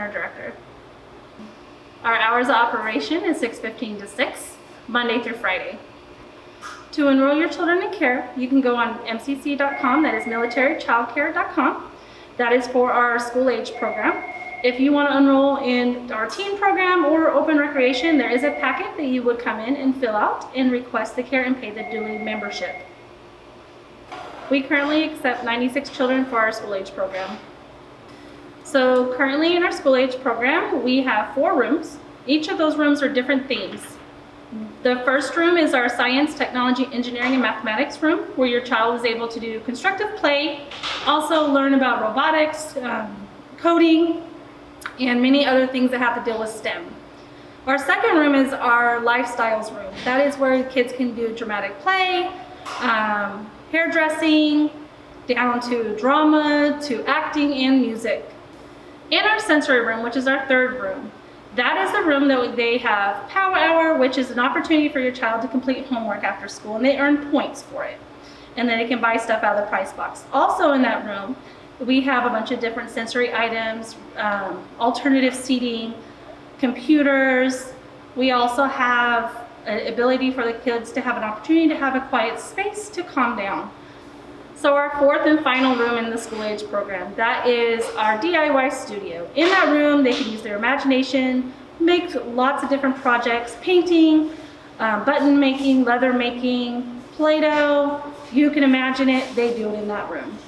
Center Director. Our hours of operation is 6:15 to 6, Monday through Friday. To enroll your children in care, you can go on mcc.com, that is militarychildcare.com. That is for our school age program. If you want to enroll in our teen program or open recreation, there is a packet that you would come in and fill out and request the care and pay the duly membership. We currently accept 96 children for our school age program. So currently in our school age program, we have 4 rooms. Each of those rooms are different themes. The first room is our science, technology, engineering, and mathematics room, where your child is able to do constructive play, also learn about robotics, coding, and many other things that have to deal with STEM. Our second room is our lifestyles room. That is where kids can do dramatic play, hairdressing, down to drama, to acting and music. In our sensory room, which is our third room, that is the room that they have Power Hour, which is an opportunity for your child to complete homework after school, and they earn points for it. And then they can buy stuff out of the prize box. Also in that room, we have a bunch of different sensory items, alternative seating, computers. We also have an ability for the kids to have an opportunity to have a quiet space to calm down. So our fourth and final room in the school age program, that is our DIY studio. In that room, they can use their imagination, make lots of different projects, painting, button making, leather making, Play-Doh. You can imagine it, they do it in that room.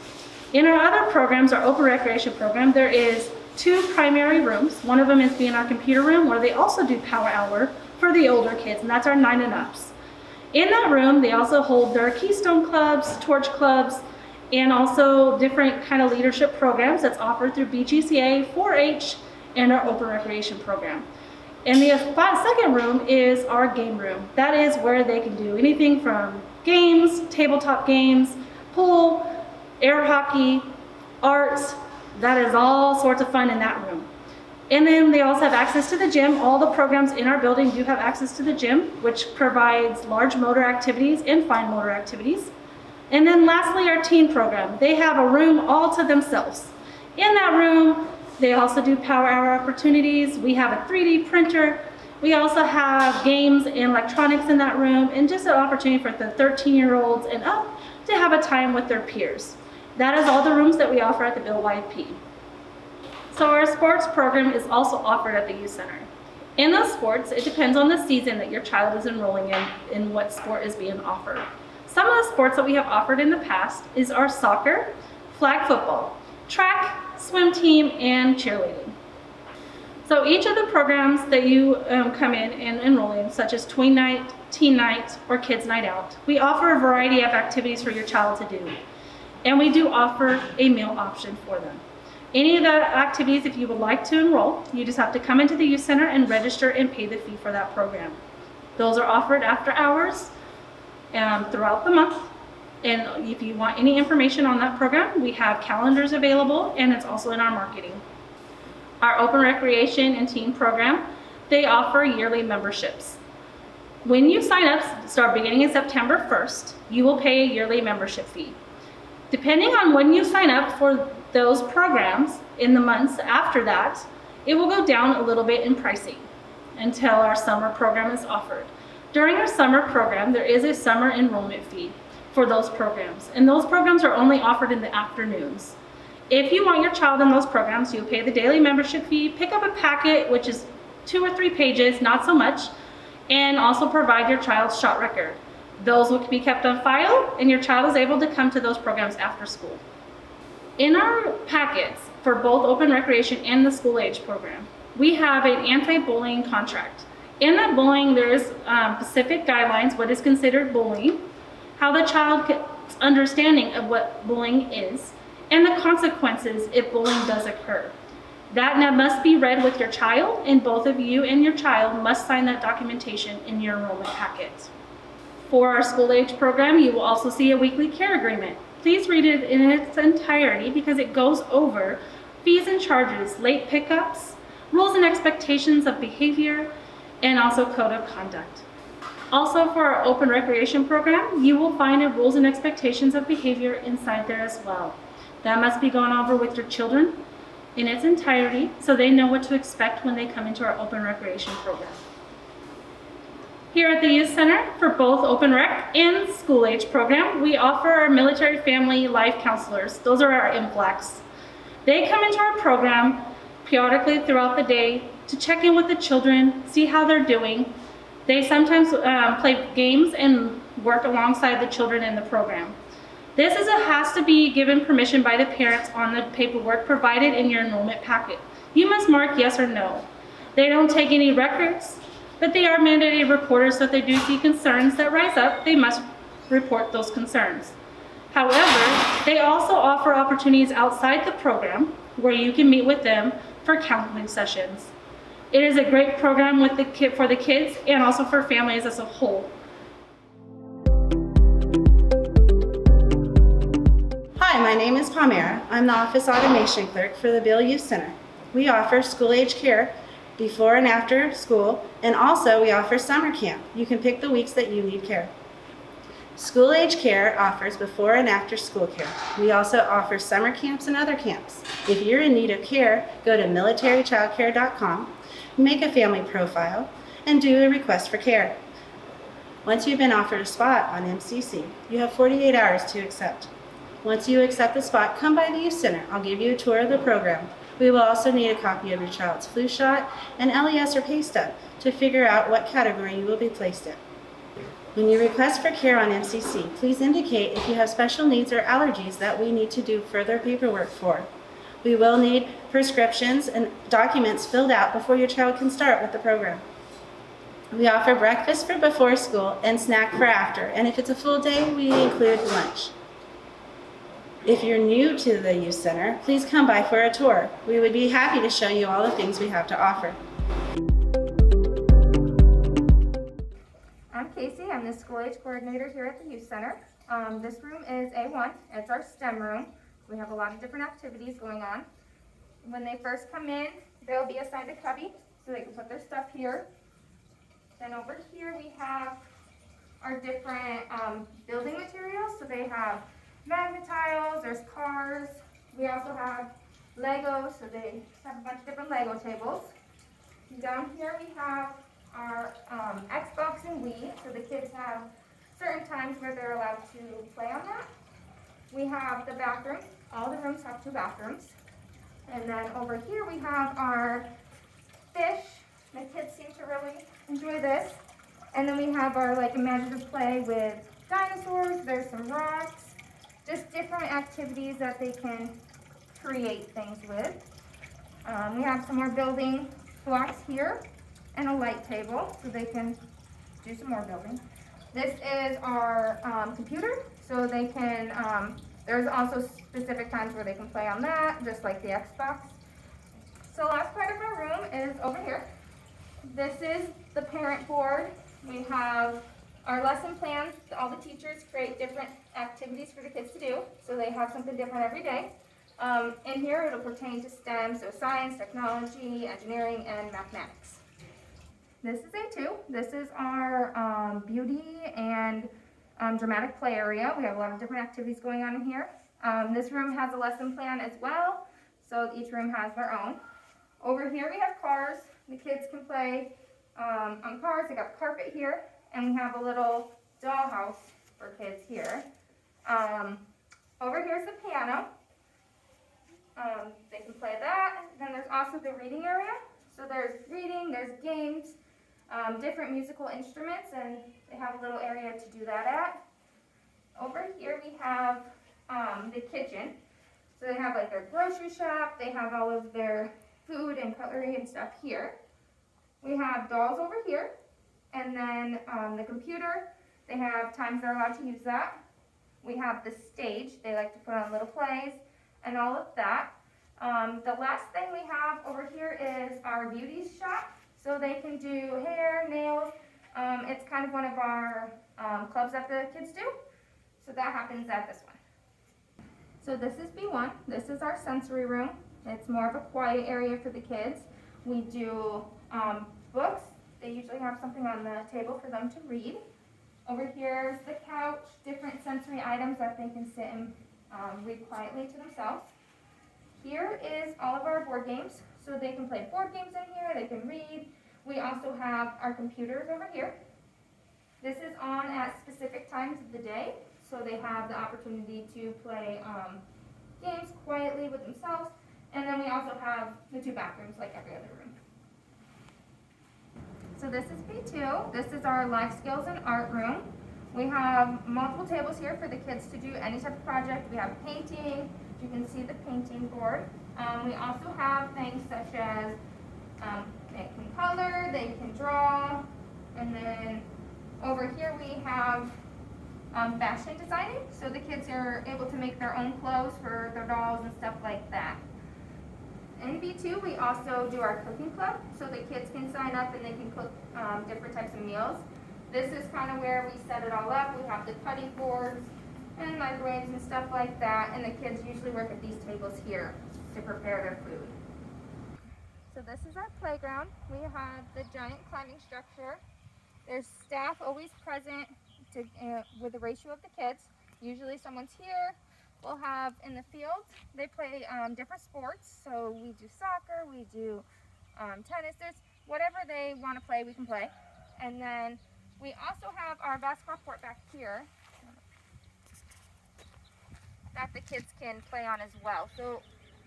In our other programs, our open recreation program, there is 2 primary rooms. One of them is being our computer room, where they also do Power Hour for the older kids, and that's our 9 and ups. In that room, they also hold their Keystone clubs, Torch clubs, and also different kind of leadership programs that's offered through BGCA, 4-H, and our open recreation program. And the second room is our game room. That is where they can do anything from games, tabletop games, pool, air hockey, arts. That is all sorts of fun in that room. And then they also have access to the gym. All the programs in our building do have access to the gym, which provides large motor activities and fine motor activities. And then lastly, our teen program. They have a room all to themselves. In that room, they also do Power Hour opportunities. We have a 3D printer. We also have games and electronics in that room, and just an opportunity for the 13-year-olds and up to have a time with their peers. That is all the rooms that we offer at the Beale YP. So our sports program is also offered at the youth center. In those sports, it depends on the season that your child is enrolling in what sport is being offered. Some of the sports that we have offered in the past is our soccer, flag football, track, swim team, and cheerleading. So each of the programs that you come in and enroll in, such as tween night, teen night, or kids night out, we offer a variety of activities for your child to do. And we do offer a meal option for them. Any of the activities, if you would like to enroll, you just have to come into the youth center and register and pay the fee for that program. Those are offered after hours throughout the month. And if you want any information on that program, we have calendars available, and it's also in our marketing. Our open recreation and teen program, they offer yearly memberships. When you sign up, start beginning in September 1st, you will pay a yearly membership fee. Depending on when you sign up for those programs in the months after that, it will go down a little bit in pricing until our summer program is offered. During our summer program, there is a summer enrollment fee for those programs, and those programs are only offered in the afternoons. If you want your child in those programs, you'll pay the daily membership fee, pick up a packet, which is 2 or 3 pages, not so much, and also provide your child's shot record. Those will be kept on file, and your child is able to come to those programs after school. In our packets for both open recreation and the school age program, we have an anti-bullying contract. In that bullying, there is specific guidelines, what is considered bullying, how the child's understanding of what bullying is, and the consequences if bullying does occur. That must be read with your child, and both of you and your child must sign that documentation in your enrollment packet. For our school age program, you will also see a weekly care agreement. Please read it in its entirety because it goes over fees and charges, late pickups, rules and expectations of behavior, and also code of conduct. Also for our open recreation program, you will find a rules and expectations of behavior inside there as well. That must be gone over with your children. in its entirety so they know what to expect when they come into our open recreation program. Here at the Youth Center, for both Open Rec and School Age program, we offer our military family life counselors. Those are our MFLACs. They come into our program periodically throughout the day to check in with the children, see how they're doing. They sometimes play games and work alongside the children in the program. This has to be given permission by the parents on the paperwork provided in your enrollment packet. You must mark yes or no. They don't take any records, but they are mandated reporters, so if they do see concerns that rise up, they must report those concerns. However, they also offer opportunities outside the program where you can meet with them for counseling sessions. It is a great program for the kids and also for families as a whole. Hi, my name is Palmera. I'm the Office Automation Clerk for the Beale Youth Center. We offer school-age care before and after school, and also we offer summer camp. You can pick the weeks that you need care. School-age care offers before and after school care. We also offer summer camps and other camps. If you're in need of care, go to militarychildcare.com, make a family profile, and do a request for care. Once you've been offered a spot on MCC, you have 48 hours to accept. Once you accept the spot, come by the Youth Center. I'll give you a tour of the program. We will also need a copy of your child's flu shot and LES or pay stub to figure out what category you will be placed in. When you request for care on MCC, please indicate if you have special needs or allergies that we need to do further paperwork for. We will need prescriptions and documents filled out before your child can start with the program. We offer breakfast for before school and snack for after, and if it's a full day, we include lunch. If you're new to the Youth Center, please come by for a tour. We would be happy to show you all the things we have to offer. I'm Casey. I'm the School Age Coordinator here at the Youth Center. This room is A1. It's our STEM room. We have a lot of different activities going on. When they first come in, they'll be assigned a cubby so they can put their stuff here. Then over here we have our different building materials. So they have magnet tiles, there's cars. We also have Legos, so they have a bunch of different Lego tables. Down here we have our Xbox and Wii, so the kids have certain times where they're allowed to play on that. We have the bathroom. All the rooms have 2 bathrooms. And then over here we have our fish. The kids seem to really enjoy this. And then we have our imaginative play with dinosaurs. There's some rocks. Just different activities that they can create things with. We have some more building blocks here and a light table so they can do some more building. This is our computer, so they can, there's also specific times where they can play on that, just like the Xbox. So last part of our room is over here. This is the parent board. We have our lesson plans. All the teachers create different activities for the kids to do, so they have something different every day. In here it'll pertain to STEM, so science, technology, engineering, and mathematics. This is A2. This is our beauty and dramatic play area. We have a lot of different activities going on in here. This room has a lesson plan as well, so each room has their own. Over here we have cars. The kids can play on cars. They got carpet here, and we have a little dollhouse for kids here. Over here's the piano. They can play that. Then there's also the reading area. So there's reading, there's games, different musical instruments, and they have a little area to do that at. Over here we have the kitchen. So they have their grocery shop. They have all of their food and cutlery and stuff here. We have dolls over here. And then the computer, they have times they're allowed to use that. We have the stage. They like to put on little plays and all of that. The last thing we have over here is our beauty shop. So they can do hair, nails. It's kind of one of our clubs that the kids do. So that happens at this one. So this is B1. This is our sensory room. It's more of a quiet area for the kids. We do books. They usually have something on the table for them to read. Over here is the couch, different sensory items that they can sit and read quietly to themselves. Here is all of our board games. So they can play board games in here, they can read. We also have our computers over here. This is on at specific times of the day, so they have the opportunity to play games quietly with themselves. And then we also have the 2 bathrooms like every other room. So this is B2. This is our life skills and art room. We have multiple tables here for the kids to do any type of project. We have painting. You can see the painting board. We also have things such as they can color, they can draw, and then over here we have fashion designing. So the kids are able to make their own clothes for their dolls and stuff like that. In B2, we also do our cooking club, so the kids can sign up and they can cook different types of meals. This is kind of where we set it all up. We have the cutting boards and microwaves and stuff like that, and the kids usually work at these tables here to prepare their food. So this is our playground. We have the giant climbing structure. There's staff always present with the ratio of the kids. Usually someone's here. We'll have in the field, they play different sports. So we do soccer, we do tennis. There's whatever they want to play, we can play. And then we also have our basketball court back here that the kids can play on as well. So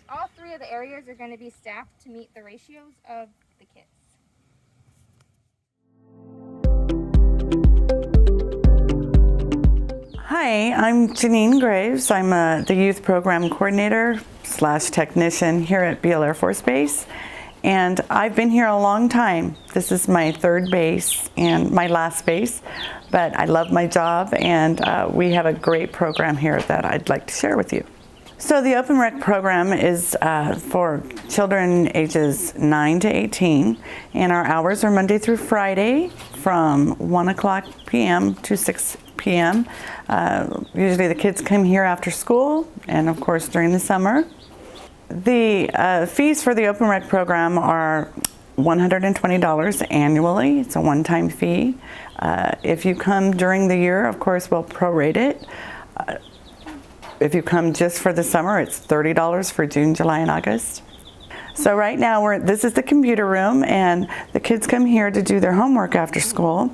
all 3 of the areas are going to be staffed to meet the ratios of the kids. Hi, I'm Janine Graves. I'm the youth program coordinator / technician here at Beale Air Force Base. And I've been here a long time. This is my 3rd base and my last base, but I love my job, and we have a great program here that I'd like to share with you. So the Open Rec program is for children ages 9 to 18, and our hours are Monday through Friday from 1 o'clock p.m. to 6 p.m. Usually the kids come here after school and of course during the summer. The fees for the Open Rec program are $120 annually. It's a one-time fee. If you come during the year, of course, we'll prorate it. If you come just for the summer, it's $30 for June, July, and August. So right now, this is the computer room, and the kids come here to do their homework after school.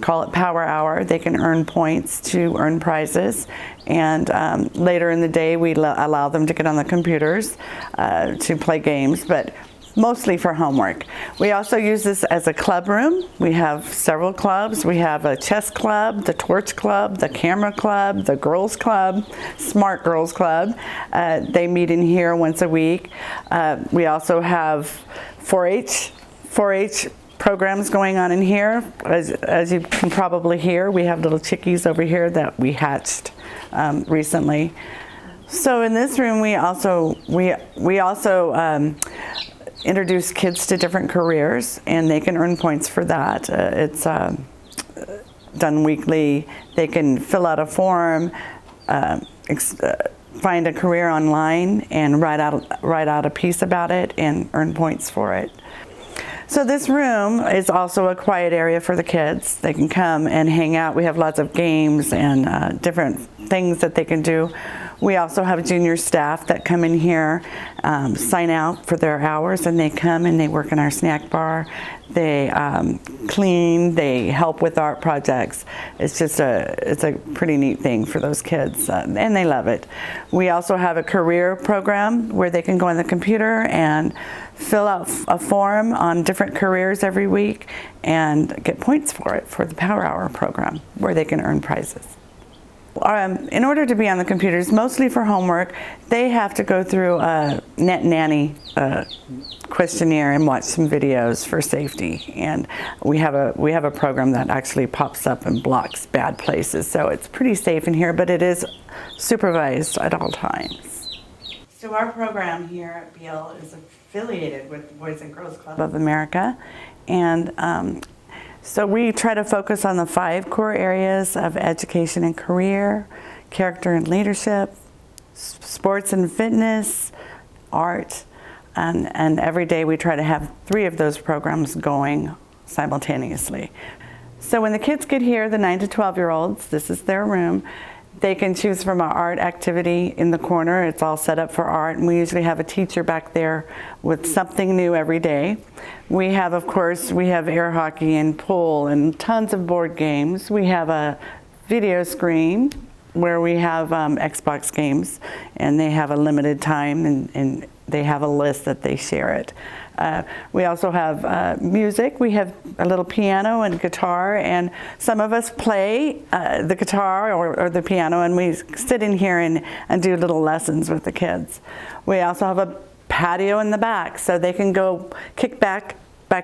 Call it Power Hour. They can earn points to earn prizes. And later in the day, we allow them to get on the computers to play games, but mostly for homework. We also use this as a club room. We have several clubs. We have a chess club, the torch club, the camera club, the girls club, Smart Girls Club. They meet in here once a week. We also have 4-H programs going on in here. As you can probably hear, we have little chickies over here that we hatched recently. So in this room, we also introduce kids to different careers, and they can earn points for that. It's done weekly. They can fill out a form, find a career online, and write out a piece about it and earn points for it. So this room is also a quiet area for the kids. They can come and hang out. We have lots of games and different things that they can do. We also have junior staff that come in here, sign out for their hours, and they come and they work in our snack bar. They clean, they help with art projects. It's a pretty neat thing for those kids, and they love it. We also have a career program where they can go on the computer and fill out a form on different careers every week and get points for it for the Power Hour program, where they can earn prizes. In order to be on the computers, mostly for homework, they have to go through a Net Nanny questionnaire and watch some videos for safety. And we have a program that actually pops up and blocks bad places, so it's pretty safe in here, but it is supervised at all times. So our program here at Beale is affiliated with the Boys and Girls Club of America, and so we try to focus on the 5 core areas of education and career, character and leadership, sports and fitness, art, and every day we try to have 3 of those programs going simultaneously. So when the kids get here, the 9 to 12-year-olds, this is their room, They can choose from our art activity in the corner. It's all set up for art, and we usually have a teacher back there with something new every day. We have, of course, we have air hockey and pool and tons of board games. We have a video screen where we have Xbox games, and they have a limited time, and they have a list that they share it. We also have music. We have a little piano and guitar, and some of us play the guitar or the piano, and we sit in here and do little lessons with the kids. We also have a patio in the back, so they can go kick back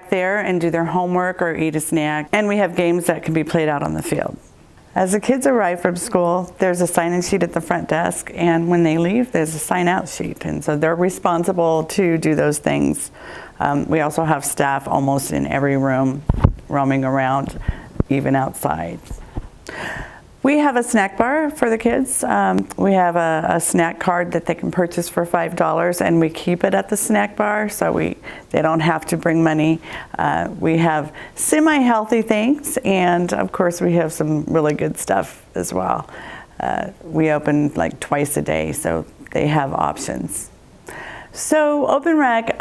there and do their homework or eat a snack, and we have games that can be played out on the field. As the kids arrive from school, there's a sign-in sheet at the front desk, and when they leave, there's a sign-out sheet, and so they're responsible to do those things. We also have staff almost in every room roaming around, even outside. We have a snack bar for the kids. We have a snack card that they can purchase for $5, and we keep it at the snack bar, so they don't have to bring money. We have semi-healthy things, and of course we have some really good stuff as well. We open like twice a day, so they have options. So Open Rec,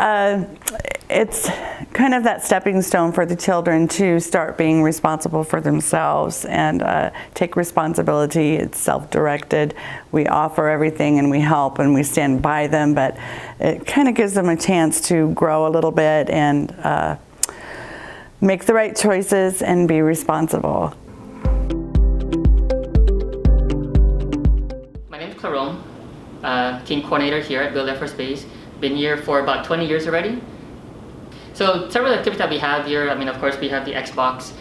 it's kind of that stepping stone for the children to start being responsible for themselves and take responsibility. It's self-directed. We offer everything and we help and we stand by them, but it kind of gives them a chance to grow a little bit and make the right choices and be responsible. My name is Clarone, team coordinator here at Beale Air Force Base. Been here for about 20 years already. So several activities that we have here, I mean, of course, we have the Xbox,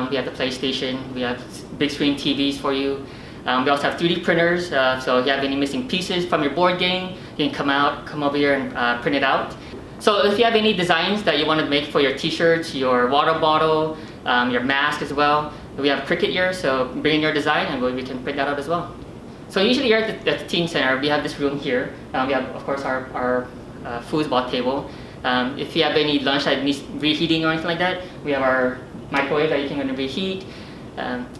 we have the PlayStation, we have big screen TVs for you. We also have 3D printers, so if you have any missing pieces from your board game, you can come over here and print it out. So if you have any designs that you want to make for your t-shirts, your water bottle, your mask as well, we have Cricut here, so bring in your design and we can print that out as well. So usually here at the Teen Center, we have this room here. We have, of course, our foosball table. If you have any lunch that needs reheating or anything like that, we have our microwave that you can go and reheat.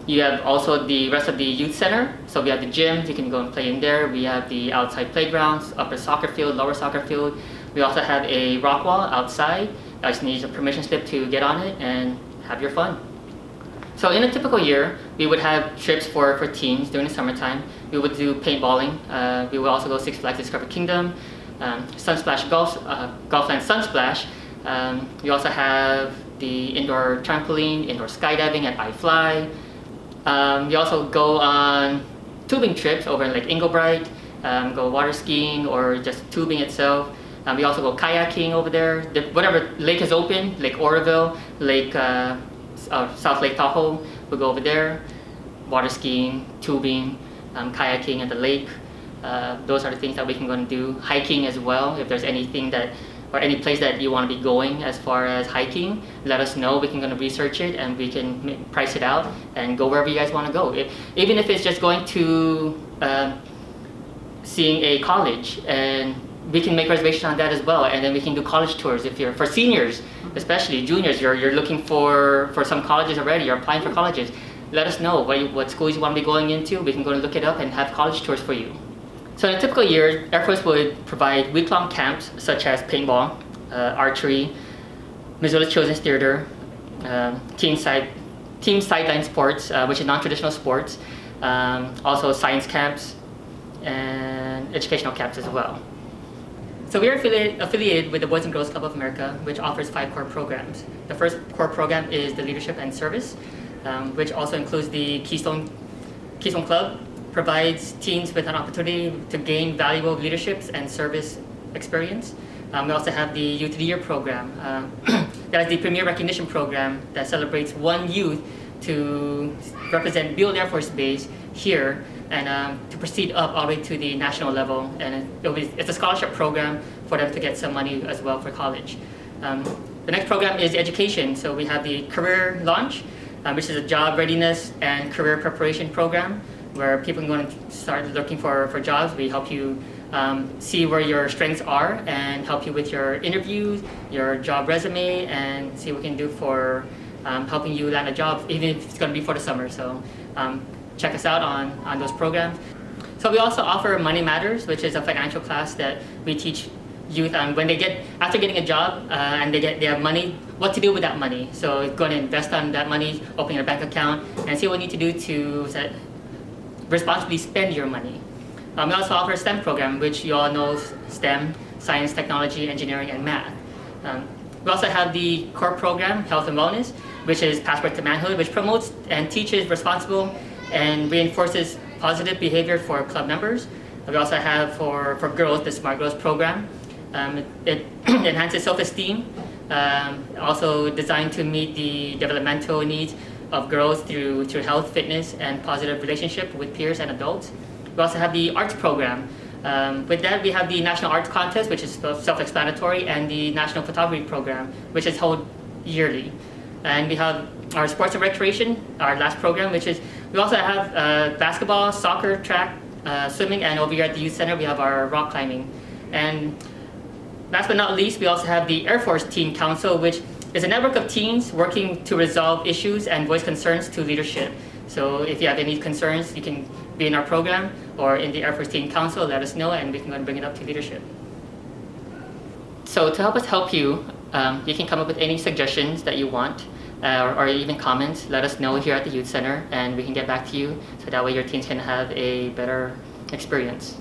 You have also the rest of the youth center. So we have the gym, you can go and play in there. We have the outside playgrounds, upper soccer field, lower soccer field. We also have a rock wall outside. You just need a permission slip to get on it and have your fun. So in a typical year, we would have trips for teens during the summertime. We would do paintballing. We would also go Six Flags Discover Kingdom, Sunsplash Golfland Sunsplash. We also have the indoor trampoline, indoor skydiving at iFly. We also go on tubing trips over in Lake Inglebright, go water skiing or just tubing itself. We also go kayaking over there. Whatever lake is open, Lake Oroville, Lake South Lake Tahoe, we'll go over there. Water skiing, tubing, kayaking at the lake. Those are the things that we can go and do. Hiking as well. If there's anything that, or any place that you want to be going as far as hiking, let us know. We can go and research it and we can price it out and go wherever you guys want to go. Even if it's just going to seeing a college, and we can make reservations on that as well. And then we can do college tours if you're, for seniors, especially juniors, you're looking for some colleges already, you're applying for colleges. Let us know what schools you want to be going into. We can go and look it up and have college tours for you. So in a typical year, Air Force would provide week-long camps such as paintball, archery, Missoula Children's Theater, team sideline sports, which is non-traditional sports, also science camps, and educational camps as well. So we are affiliated with the Boys and Girls Club of America, which offers 5 core programs. The first core program is the Leadership and Service, which also includes the Keystone Club, provides teens with an opportunity to gain valuable leaderships and service experience. We also have the Youth of the Year program. That is the premier recognition program that celebrates one youth to represent Beale Air Force Base here and to proceed up all the way to the national level. And it's a scholarship program for them to get some money as well for college. The next program is education. So we have the Career Launch, which is a job readiness and career preparation program where people can go and start looking for jobs. We help you see where your strengths are and help you with your interviews, your job resume, and see what we can do for helping you land a job, even if it's going to be for the summer. So check us out on those programs. So we also offer Money Matters, which is a financial class that we teach youth when after getting a job and they have money, what to do with that money. So go and invest on that money, open a bank account, and see what you need to do to responsibly spend your money. We also offer a STEM program, which you all know, STEM, science, technology, engineering, and math. We also have the core program, Health and Wellness, which is Passport to Manhood, which promotes and teaches responsible and reinforces positive behavior for club members. We also have for girls, the Smart Girls program. It enhances self-esteem, also designed to meet the developmental needs of girls through health, fitness, and positive relationship with peers and adults. We also have the arts program. With that, we have the National Arts Contest, which is self-explanatory, and the National Photography program, which is held yearly. And we have our sports and recreation, our last program, which is, we also have basketball, soccer, track, swimming, and over here at the youth center, we have our rock climbing. And last but not least, we also have the Air Force Teen Council, which is a network of teens working to resolve issues and voice concerns to leadership. So if you have any concerns, you can be in our program or in the Air Force Teen Council, let us know, and we can go and bring it up to leadership. So to help us help you, you can come up with any suggestions that you want, or even comments. Let us know here at the Youth Center, and we can get back to you, so that way your teens can have a better experience.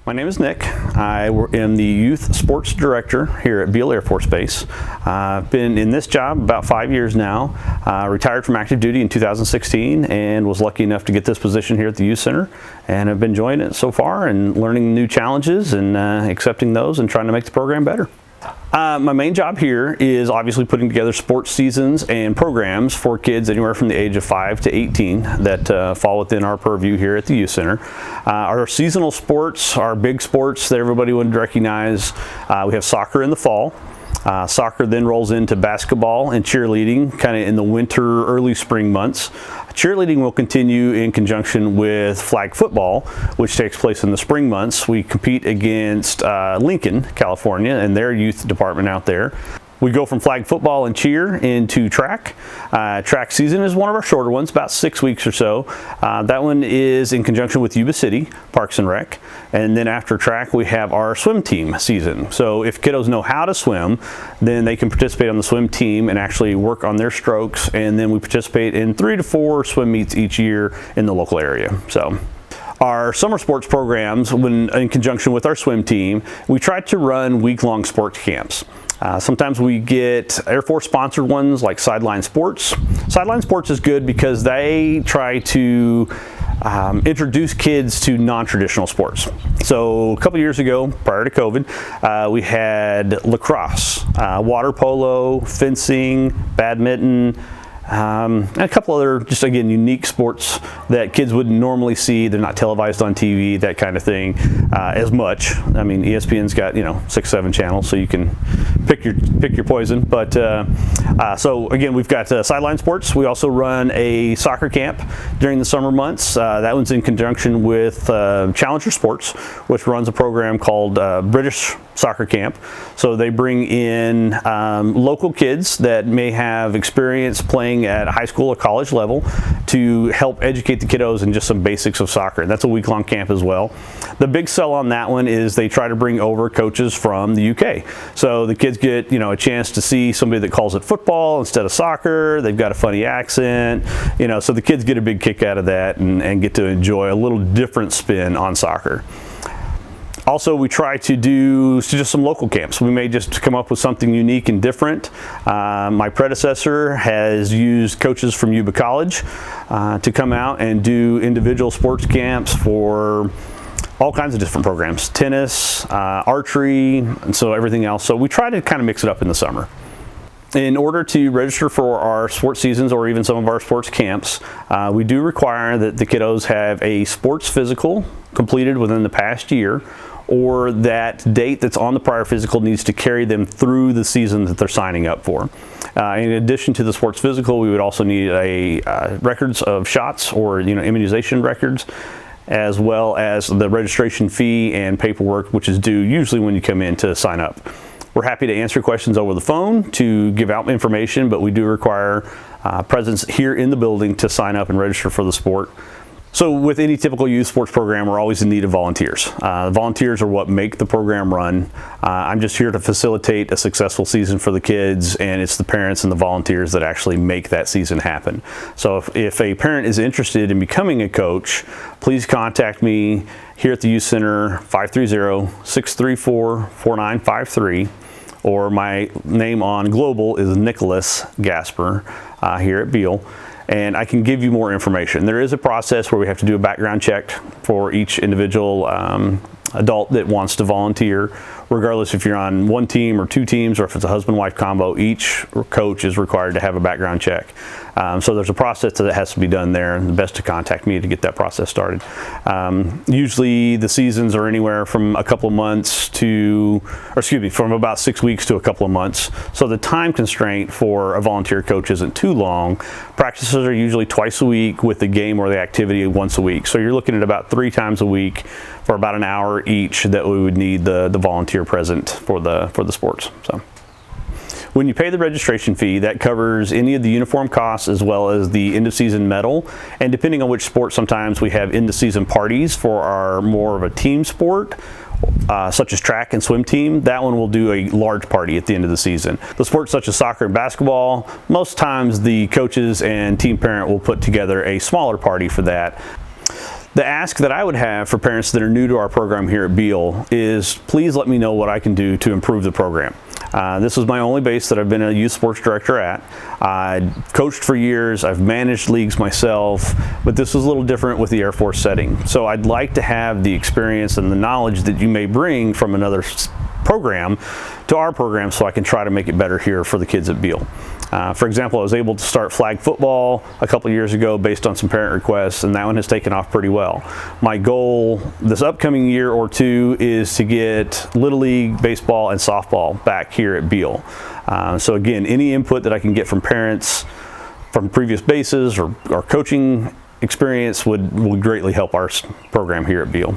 My name is Nick. I am the Youth Sports Director here at Beale Air Force Base. I've been in this job about 5 years now. Retired from active duty in 2016 and was lucky enough to get this position here at the Youth Center, and I've been enjoying it so far and learning new challenges and accepting those and trying to make the program better. My main job here is obviously putting together sports seasons and programs for kids anywhere from the age of 5 to 18 that fall within our purview here at the Youth Center. Our seasonal sports, our big sports that everybody would recognize, we have soccer in the fall. Soccer then rolls into basketball and cheerleading kind of in the winter, early spring months. Cheerleading will continue in conjunction with flag football, which takes place in the spring months. We compete against Lincoln, California, and their youth department out there. We go from flag football and cheer into track. Track season is one of our shorter ones, about 6 weeks or so. That one is in conjunction with Yuba City Parks and Rec. And then after track, we have our swim team season. So if kiddos know how to swim, then they can participate on the swim team and actually work on their strokes. And then we participate in 3 to 4 swim meets each year in the local area. So our summer sports programs, when in conjunction with our swim team, we try to run week-long sports camps. Sometimes we get Air Force sponsored ones like Sideline Sports. Sideline Sports is good because they try to introduce kids to non-traditional sports. So a couple years ago, prior to COVID, we had lacrosse, water polo, fencing, badminton, and a couple other, just again, unique sports that kids wouldn't normally see. They're not televised on TV, that kind of thing, as much. I mean, ESPN's got 6, 7 channels, so you can pick your poison. But so again, we've got Sideline Sports. We also run a soccer camp during the summer months. That one's in conjunction with Challenger Sports, which runs a program called British Soccer Camp. So they bring in local kids that may have experience playing at high school or college level to help educate the kiddos in just some basics of soccer. That's a week-long camp as well. The big sell on that one is they try to bring over coaches from the UK. So the kids get a chance to see somebody that calls it football instead of soccer. They've got a funny accent, so the kids get a big kick out of that and get to enjoy a little different spin on soccer. Also, we try to do just some local camps. We may just come up with something unique and different. My predecessor has used coaches from Yuba College to come out and do individual sports camps for all kinds of different programs, tennis, archery, and so everything else. So we try to kind of mix it up in the summer. In order to register for our sports seasons or even some of our sports camps, we do require that the kiddos have a sports physical completed within the past year, or that date that's on the prior physical needs to carry them through the season that they're signing up for. In addition to the sports physical, we would also need records of shots or immunization records, as well as the registration fee and paperwork, which is due usually when you come in to sign up. We're happy to answer questions over the phone, to give out information, but we do require presence here in the building to sign up and register for the sport. So with any typical youth sports program, we're always in need of volunteers. Volunteers are what make the program run. I'm just here to facilitate a successful season for the kids, and it's the parents and the volunteers that actually make that season happen. So if a parent is interested in becoming a coach, please contact me here at the Youth Center, 530-634-4953, or my name on Global is Nicholas Gasper here at Beale. And I can give you more information. There is a process where we have to do a background check for each individual adult that wants to volunteer. Regardless if you're on one team or two teams, or if it's a husband-wife combo, each coach is required to have a background check. So there's a process that has to be done there, and the best to contact me to get that process started. Usually the seasons are anywhere from a couple of months to, from about 6 weeks to a couple of months. So the time constraint for a volunteer coach isn't too long. Practices are usually twice a week, with the game or the activity once a week. So you're looking at about 3 times a week for about an hour each that we would need the volunteer present for the sports. So when you pay the registration fee, that covers any of the uniform costs as well as the end of season medal. And depending on which sport, sometimes we have end of season parties for our more of a team sport, such as track and swim team. That one will do a large party at the end of the season. The sports such as soccer and basketball, most times the coaches and team parent will put together a smaller party for that. The ask that I would have for parents that are new to our program here at Beale is, please let me know what I can do to improve the program. This is my only base that I've been a youth sports director at. I coached for years, I've managed leagues myself, but this was a little different with the Air Force setting. So I'd like to have the experience and the knowledge that you may bring from another program to our program, so I can try to make it better here for the kids at Beale. For example, I was able to start flag football a couple years ago based on some parent requests, and that one has taken off pretty well. My goal this upcoming year or two is to get Little League, baseball, and softball back here at Beale. So again, any input that I can get from parents from previous bases or coaching experience would greatly help our program here at Beale.